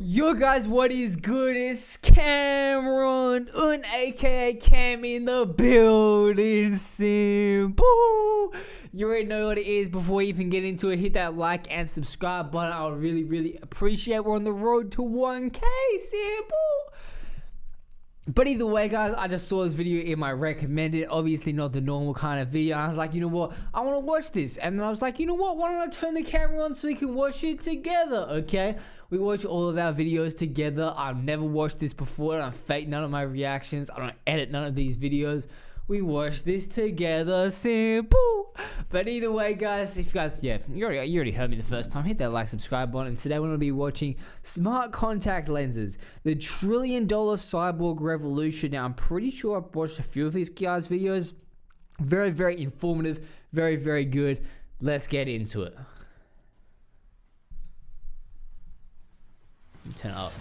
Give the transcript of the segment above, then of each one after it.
Yo guys, what is good? It's Cameron, aka Cam in the building. Simple. You already know what it is. Before we even get into it, hit that like and subscribe button. I would really appreciate. We're on the road to 1K. Simple. But either way, guys, I just saw this video in my recommended, obviously not the normal kind of video. I was like, you know what, I want to watch this. And then I was like, you know what, why don't I turn the camera on so we can watch it together, okay? We watch all of our videos together. I've never watched this before. I don't fake none of my reactions. I don't edit none of these videos. We watch this together, simple. But either way, guys, if you guys, you already heard me the first time, hit that like, subscribe button. And today we're going to be watching smart contact lenses, the $1 trillion cyborg revolution. Now, I'm pretty sure I've watched a few of these guys' videos. Very informative, very good. Let's get into it. Turn it up.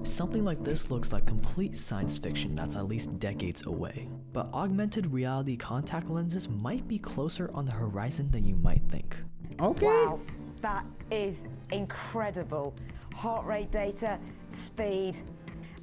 Something like this looks like complete science fiction that's at least decades away, but augmented reality contact lenses might be closer on the horizon than you might think. Okay. Wow, that is incredible. Heart rate data, speed,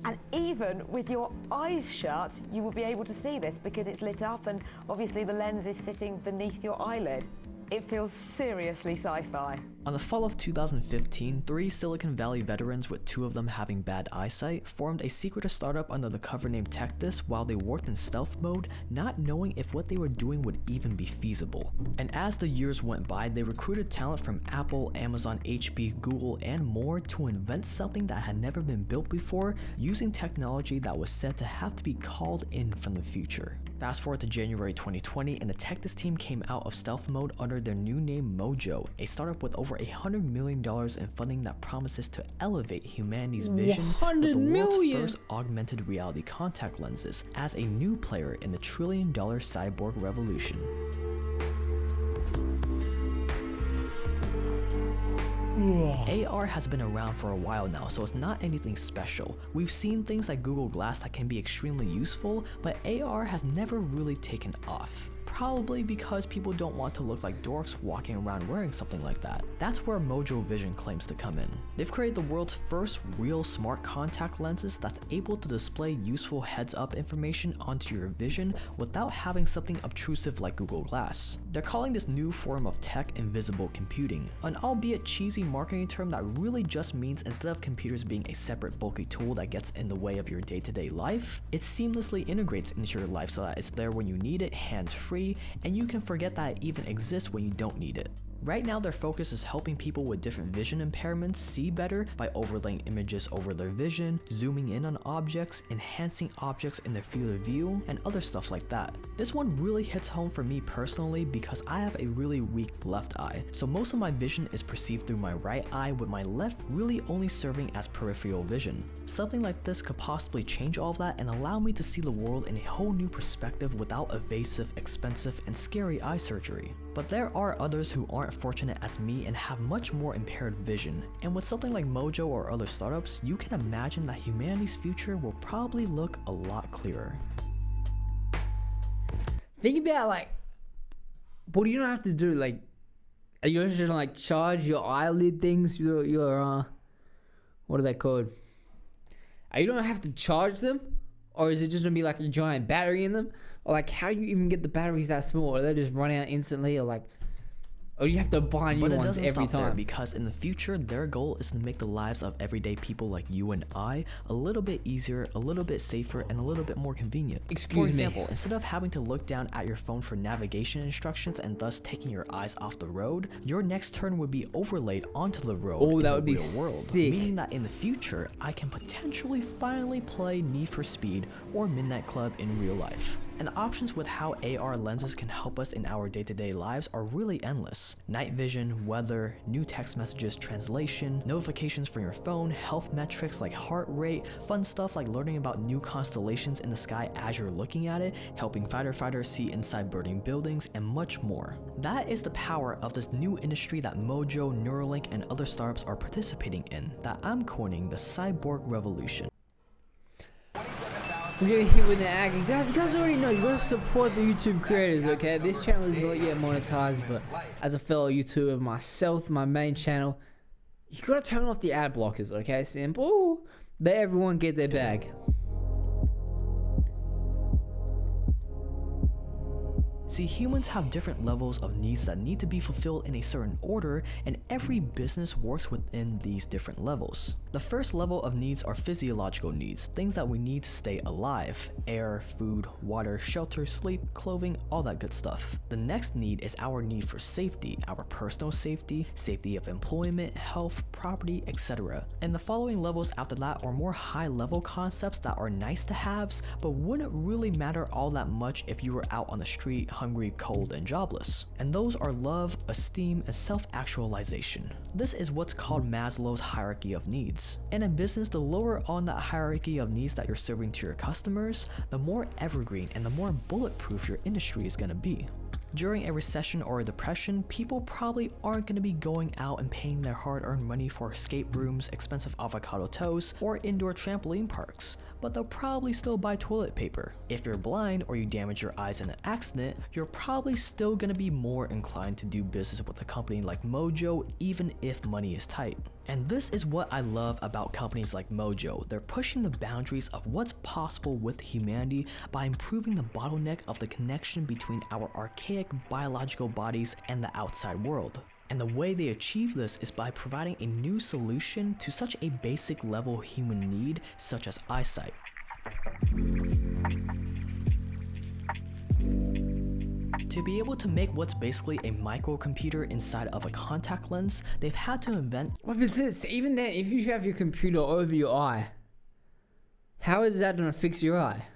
and even with your eyes shut, you will be able to see this because it's lit up and obviously the lens is sitting beneath your eyelid. It feels seriously sci-fi. On the fall of 2015, 3 Silicon Valley veterans, with 2 of them having bad eyesight, formed a secretive startup under the cover name TechThis while they worked in stealth mode, not knowing if what they were doing would even be feasible. And as the years went by, they recruited talent from Apple, Amazon, HP, Google, and more to invent something that had never been built before, using technology that was said to have to be called in from the future. Fast forward to January 2020, and the TechThis team came out of stealth mode under their new name Mojo, a startup with over $100 million in funding that promises to elevate humanity's vision with the world's first augmented reality contact lenses as a new player in the $1 trillion cyborg revolution. AR has been around for a while now, so it's not anything special. We've seen things like Google Glass that can be extremely useful, but AR has never really taken off. Probably because people don't want to look like dorks walking around wearing something like that. That's where Mojo Vision claims to come in. They've created the world's first real smart contact lenses that's able to display useful heads-up information onto your vision without having something obtrusive like Google Glass. They're calling this new form of tech invisible computing, an albeit cheesy marketing term that really just means instead of computers being a separate bulky tool that gets in the way of your day-to-day life, it seamlessly integrates into your life so that it's there when you need it, hands-free, and you can forget that it even exists when you don't need it. Right now, their focus is helping people with different vision impairments see better by overlaying images over their vision, zooming in on objects, enhancing objects in their field of view, and other stuff like that. This one really hits home for me personally because I have a really weak left eye, so most of my vision is perceived through my right eye, with my left really only serving as peripheral vision. Something like this could possibly change all of that and allow me to see the world in a whole new perspective without evasive, expensive, and scary eye surgery. But there are others who aren't fortunate as me and have much more impaired vision, and with something like Mojo or other startups, you can imagine that humanity's future will probably look a lot clearer. Think about, like, what do you don't have to do? Like, are you just gonna like charge your eyelid things? Your what are they called? Are you don't have to charge them, or is it just gonna be like a giant battery in them? Or like, how do you even get the batteries that small? Or they just run out instantly, or like, or you have to buy new ones every time? There, because in the future, their goal is to make the lives of everyday people like you and I a little bit easier, a little bit safer, and a little bit more convenient. For example, instead of having to look down at your phone for navigation instructions and thus taking your eyes off the road, your next turn would be overlaid onto the road in the real world. Sick. Meaning that in the future, I can potentially finally play Need for Speed or Midnight Club in real life. And the options with how AR lenses can help us in our day-to-day lives are really endless. Night vision, weather, new text messages, translation, notifications from your phone, health metrics like heart rate, fun stuff like learning about new constellations in the sky as you're looking at it, helping fighter fighters see inside burning buildings, and much more. That is the power of this new industry that Mojo, Neuralink, and other startups are participating in, that I'm coining the cyborg revolution. we're getting hit with an ad. You guys already know, you gotta support the YouTube creators, okay? This channel is not yet monetized, but as a fellow YouTuber myself, my main channel, you gotta turn off the ad blockers, okay? Simple. Let everyone get their bag. See, humans have different levels of needs that need to be fulfilled in a certain order, and every business works within these different levels. The first level of needs are physiological needs, things that we need to stay alive: air, food, water, shelter, sleep, clothing, all that good stuff. The next need is our need for safety, our personal safety, safety of employment, health, property, etc. And the following levels after that are more high-level concepts that are nice to haves, but wouldn't really matter all that much if you were out on the street, hungry, cold, and jobless. And those are love, esteem, and self-actualization. This is what's called Maslow's hierarchy of needs. And in business, the lower on that hierarchy of needs that you're serving to your customers, the more evergreen and the more bulletproof your industry is going to be. During a recession or a depression, people probably aren't going to be going out and paying their hard-earned money for escape rooms, expensive avocado toast, or indoor trampoline parks, but they'll probably still buy toilet paper. If you're blind or you damage your eyes in an accident, you're probably still going to be more inclined to do business with a company like Mojo, even if money is tight. And this is what I love about companies like Mojo. They're pushing the boundaries of what's possible with humanity by improving the bottleneck of the connection between our archaic biological bodies and the outside world. And the way they achieve this is by providing a new solution to such a basic level human need, such as eyesight. To be able to make what's basically a microcomputer inside of a contact lens, they've had to invent— What is this? Even then, if you have your computer over your eye, how is that gonna fix your eye?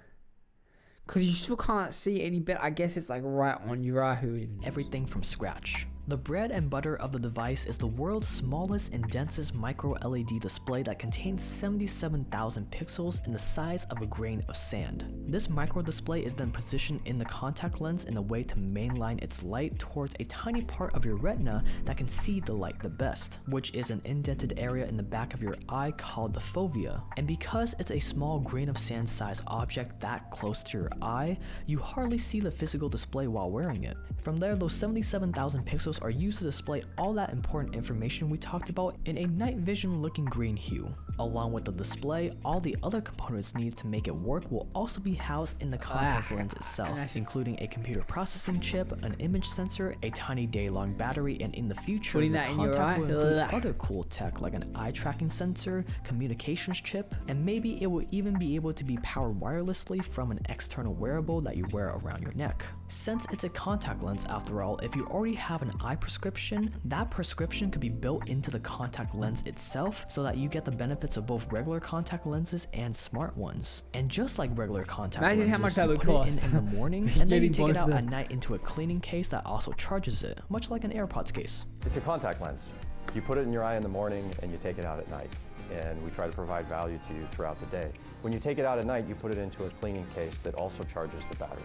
Because you still can't see any better. I guess it's like right on your eye. everything from scratch. The bread and butter of the device is the world's smallest and densest micro LED display that contains 77,000 pixels in the size of a grain of sand. This micro display is then positioned in the contact lens in a way to mainline its light towards a tiny part of your retina that can see the light the best, which is an indented area in the back of your eye called the fovea. And because it's a small grain of sand sized object that close to your eye, you hardly see the physical display while wearing it. From there, those 77,000 pixels are used to display all that important information we talked about in a night vision looking green hue. Along with the display, all the other components needed to make it work will also be housed in the contact lens itself, including a computer processing chip, an image sensor, a tiny day-long battery, and in the future, the contact will include other cool tech like an eye tracking sensor, communications chip, and maybe it will even be able to be powered wirelessly from an external wearable that you wear around your neck. Since it's a contact lens after all, if you already have an eye prescription, that prescription could be built into the contact lens itself so that you get the benefits of both regular contact lenses and smart ones. And just like regular contact lenses, how much that you would put cost. it in the morning and then you take it out at night into a cleaning case that also charges it, much like an AirPods case. It's a contact lens. You put it in your eye in the morning and you take it out at night. And we try to provide value to you throughout the day. When you take it out at night, you put it into a cleaning case that also charges the batteries.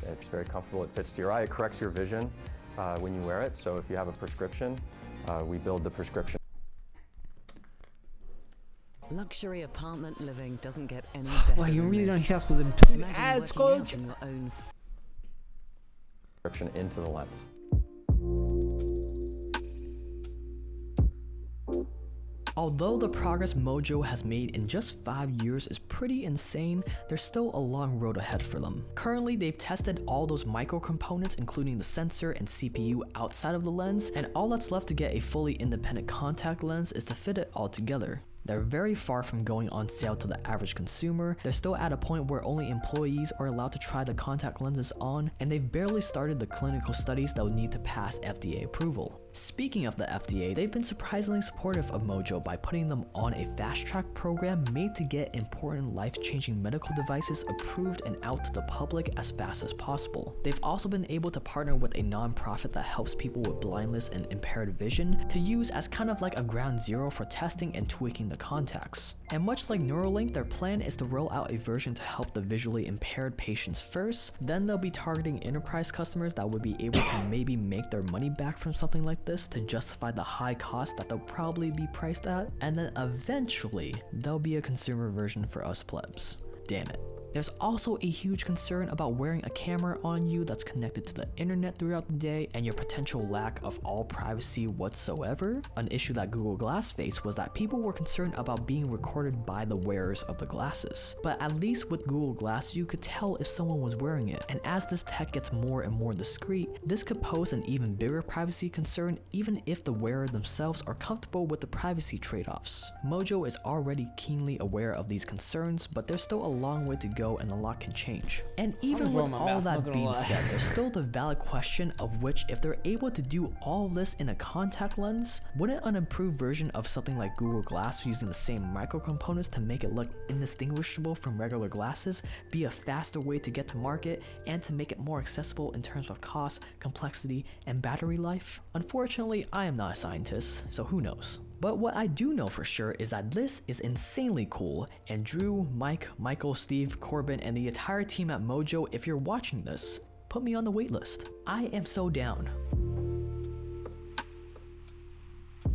It's very comfortable, it fits to your eye, it corrects your vision when you wear it. So if you have a prescription, we build the prescription. Luxury apartment living doesn't get any better. Well, you really than don't this. just with them two Imagine ads, working coach. out on your own Prescription into the lens. Although the progress Mojo has made in just 5 years is pretty insane, there's still a long road ahead for them. Currently, they've tested all those micro components, including the sensor and CPU, outside of the lens, and all that's left to get a fully independent contact lens is to fit it all together. They're very far from going on sale to the average consumer. They're still at a point where only employees are allowed to try the contact lenses on, and they've barely started the clinical studies that would need to pass FDA approval. Speaking of the FDA, they've been surprisingly supportive of Mojo by putting them on a fast-track program made to get important life-changing medical devices approved and out to the public as fast as possible. They've also been able to partner with a non-profit that helps people with blindness and impaired vision to use as kind of like a ground zero for testing and tweaking the contacts. And much like Neuralink, their plan is to roll out a version to help the visually impaired patients first, then they'll be targeting enterprise customers that would be able to maybe make their money back from something like this to justify the high cost that they'll probably be priced at, and then eventually there'll be a consumer version for us plebs. Damn it. There's also a huge concern about wearing a camera on you that's connected to the internet throughout the day and your potential lack of all privacy whatsoever. An issue that Google Glass faced was that people were concerned about being recorded by the wearers of the glasses. But at least with Google Glass, you could tell if someone was wearing it. And as this tech gets more and more discreet, this could pose an even bigger privacy concern even if the wearer themselves are comfortable with the privacy trade-offs. Mojo is already keenly aware of these concerns, but there's still a long way to go and a lot can change. And even Something's wrong with with my all mouth, not that gonna being lie. said, there's still the valid question of which, if they're able to do all this in a contact lens, wouldn't an improved version of something like Google Glass using the same microcomponents to make it look indistinguishable from regular glasses be a faster way to get to market and to make it more accessible in terms of cost, complexity, and battery life? Unfortunately, I am not a scientist, so who knows? But what I do know for sure is that this is insanely cool, and Drew, Mike, Michael, Steve, Corbin, and the entire team at Mojo, if you're watching this, put me on the waitlist. I am so down.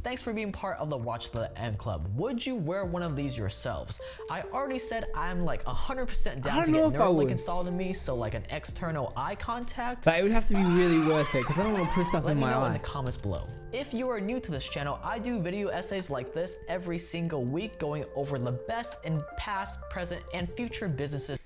Thanks for being part of the Watch to the End Club. Would you wear one of these yourselves? I already said I'm like 100% down to get Neuralink installed in me, so like an external eye contact. But it would have to be really worth it because I don't want to put stuff Let in me my know in eye. the comments below. If you are new to this channel, I do video essays like this every single week going over the best in past, present, and future businesses.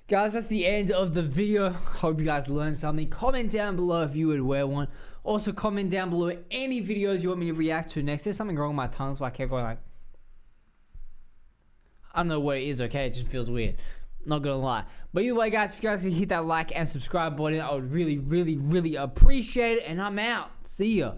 Guys, that's the end of the video. Hope you guys learned something. Comment down below if you would wear one. Also, comment down below any videos you want me to react to next. There's something wrong with my tongue, so I kept going like... I don't know what it is, okay? It just feels weird. Not gonna lie. But either way, guys, if you guys can hit that like and subscribe button, I would really, really, really appreciate it. And I'm out. See ya.